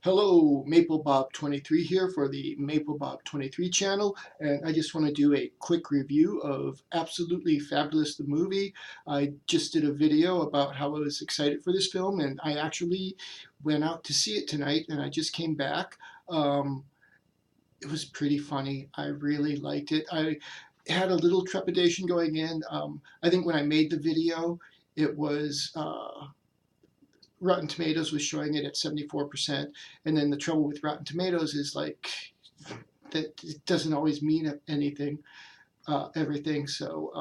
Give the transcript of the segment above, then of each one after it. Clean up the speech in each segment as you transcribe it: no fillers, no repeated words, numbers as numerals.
Hello, Maple Bob 23 here for the Maple Bob 23 channel, and I just want to do a quick review of Absolutely Fabulous the movie. I just did a video about how I was excited for this film, and I actually went out to see it tonight, and I just came back. Um, it was pretty funny. I really liked it. I had a little trepidation going in. I think when I made the video, it was Rotten Tomatoes was showing it at 74%. And then the trouble with Rotten Tomatoes is like that it doesn't always mean anything, everything. So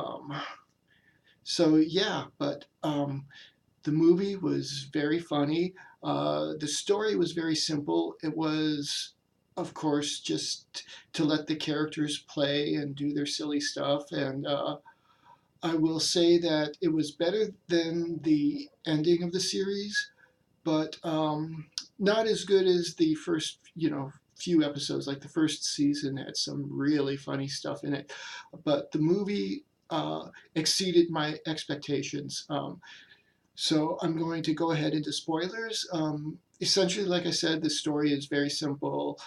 yeah, but the movie was very funny. The story was very simple. It was, of course, just to let the characters play and do their silly stuff. And I will say that it was better than the ending of the series, but not as good as the first, few episodes. Like the first season had some really funny stuff in it, but the movie exceeded my expectations. So I'm going to go ahead into spoilers. Essentially, like I said, the story is very simple.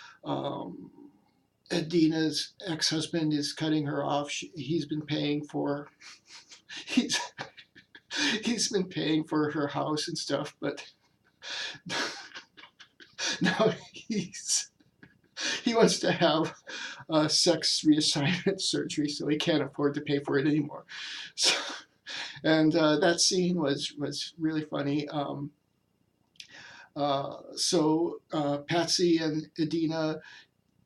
Adina's ex-husband is cutting her off. He's been paying for he's he's been paying for her house and stuff, but now he wants to have sex reassignment surgery, so he can't afford to pay for it anymore. So, and that scene was really funny. Patsy and Adina,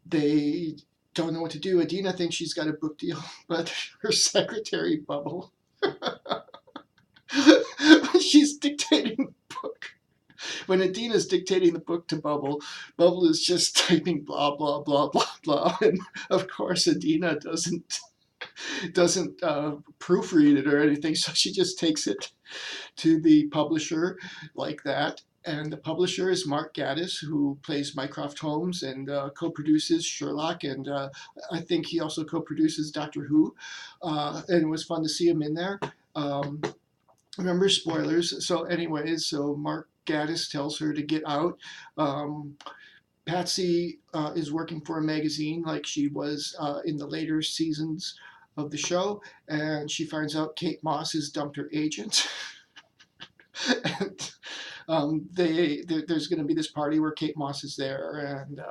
they don't know what to do. Adina thinks she's got a book deal, but her secretary Bubble, she's dictating the book. When Adina's dictating the book to Bubble, Bubble is just typing blah blah blah blah blah, and of course Adina doesn't proofread it or anything, so she just takes it to the publisher like that. And the publisher is Mark Gatiss, who plays Mycroft Holmes and co-produces Sherlock, and I think he also co-produces Doctor Who. And it was fun to see him in there. Remember, spoilers. So anyways, so Mark Gatiss tells her to get out. Patsy is working for a magazine like she was in the later seasons of the show, and she finds out Kate Moss has dumped her agent. And there's going to be this party where Kate Moss is there, and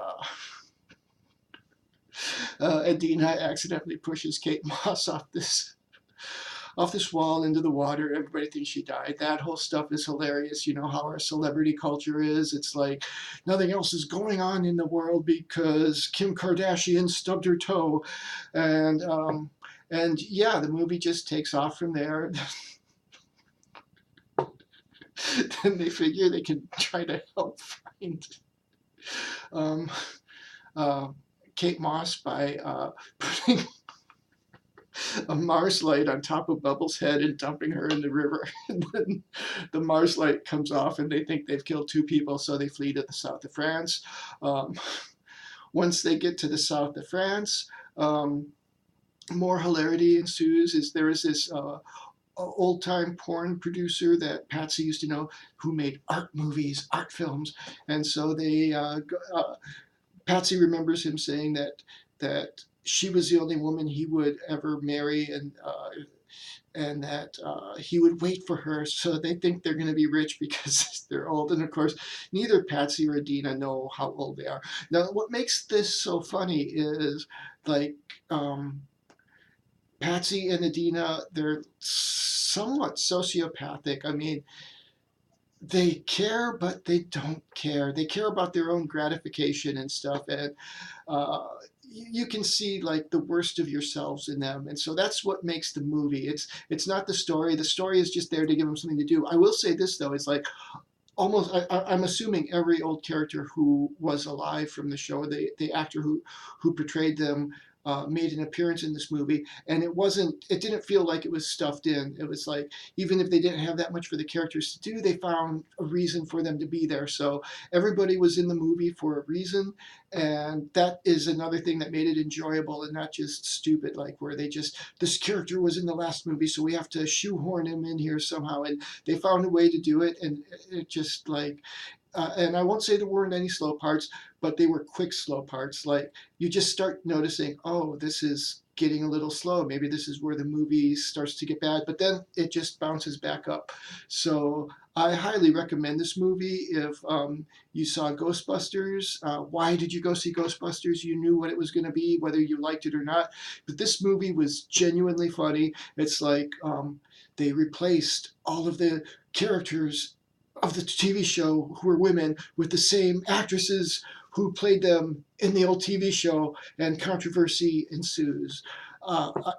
Adina accidentally pushes Kate Moss off this wall into the water. Everybody thinks she died. That whole stuff is hilarious. You know how our celebrity culture is. It's like nothing else is going on in the world because Kim Kardashian stubbed her toe, and yeah, the movie just takes off from there. Then they figure they can try to help find um, uh, Kate Moss by putting a Mars light on top of Bubbles' head and dumping her in the river. And then the Mars light comes off, and they think they've killed two people, so they flee to the south of France. Um, Once they get to the south of France, more hilarity ensues. There is this old-time porn producer that Patsy used to know who made art movies, art films, and so Patsy remembers him saying that she was the only woman he would ever marry, and that he would wait for her. So they think they're going to be rich because they're old. And of course, neither Patsy or Adina know how old they are. Now, what makes this so funny is like Patsy and Adina, they're somewhat sociopathic. I mean, they care, but they don't care. They care about their own gratification and stuff, and uh, you can see like the worst of yourselves in them, and so that's what makes the movie. It's not the story. The story is just there to give them something to do. I will say this though: it's like almost I'm assuming every old character who was alive from the show, the actor who portrayed them made an appearance in this movie, and it didn't feel like it was stuffed in. It was like even if they didn't have that much for the characters to do, they found a reason for them to be there. So everybody was in the movie for a reason, and that is another thing that made it enjoyable and not just stupid, like where they just this character was in the last movie, so we have to shoehorn him in here somehow, and they found a way to do it, and it just like and I won't say there weren't any slow parts, but they were quick slow parts. Like you just start noticing, oh, this is getting a little slow. Maybe this is where the movie starts to get bad, but then it just bounces back up. So I highly recommend this movie. If you saw Ghostbusters, why did you go see Ghostbusters? You knew what it was going to be, whether you liked it or not. But this movie was genuinely funny. It's like they replaced all of the characters of the TV show who were women with the same actresses who played them in the old TV show, and controversy ensues.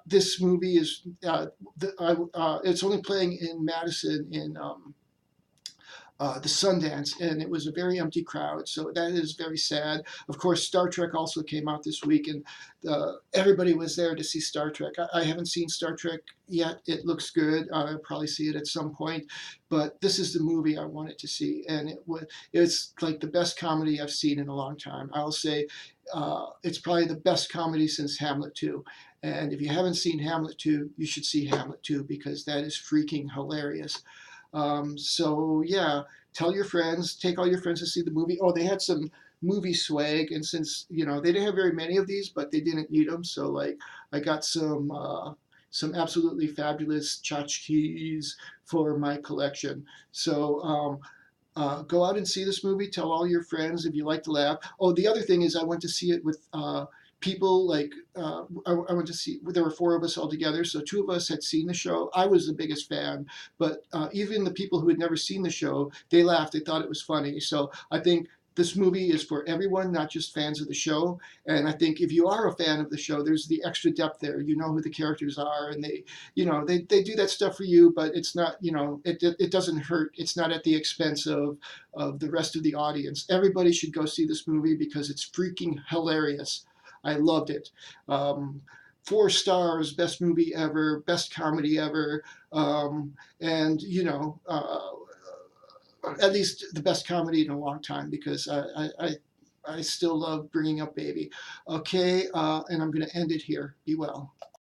This movie is it's only playing in Madison in the Sundance, and it was a very empty crowd. So that is very sad. Of course, Star Trek also came out this week, and everybody was there to see Star Trek. I haven't seen Star Trek yet. It looks good. I'll probably see it at some point, but this is the movie I wanted to see, and it's like the best comedy I've seen in a long time. I'll say it's probably the best comedy since Hamlet 2. And if you haven't seen Hamlet 2, you should see Hamlet 2 because that is freaking hilarious. So yeah, tell your friends, take all your friends to see the movie. Oh, they had some movie swag, and since they didn't have very many of these, but they didn't need them, so like I got some absolutely fabulous tchotchkes for my collection. So go out and see this movie. Tell all your friends if you like to laugh. Oh, the other thing is I went to see it with people like I went to see. There were four of us all together, so two of us had seen the show. I was the biggest fan, but even the people who had never seen the show, they laughed. They thought it was funny. So I think this movie is for everyone, not just fans of the show. And I think if you are a fan of the show, there's the extra depth there. You know who the characters are, and they do that stuff for you, but it's not, it doesn't hurt. It's not at the expense of the rest of the audience. Everybody should go see this movie because it's freaking hilarious. I loved it. 4 stars, best movie ever, best comedy ever, and at least the best comedy in a long time because I still love Bringing Up Baby. Okay, and I'm going to end it here. Be well.